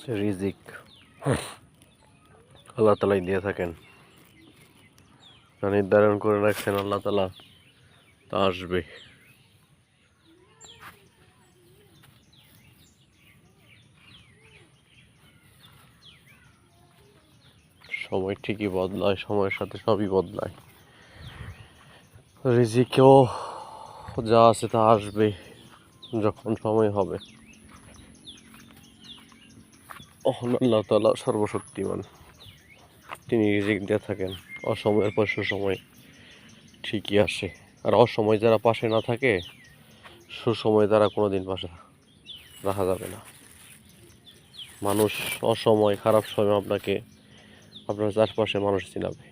রিজিক আল্লাহ তালাই দিয়ে থাকেন, নির্ধারণ করে রাখছেন আল্লাহ তালা, তা আসবে। সময় ঠিকই বদলায়, সময়ের সাথে সবই বদলায়। রিজিকেও যা আছে তা আসবে যখন সময় হবে। আল্লাহ তাআলা সর্বশক্তিমান, তিনি রিজিক দিয়ে থাকেন। অসময়ের পর সুসময় ঠিকই আসে। আর অসময় যারা পাশে না থাকে, সুসময় তারা কোনোদিন পাশে রাখা যাবে না। মানুষ অসময় খারাপ সময় আপনাকে আপনার চারপাশে মানুষ চিনাবে।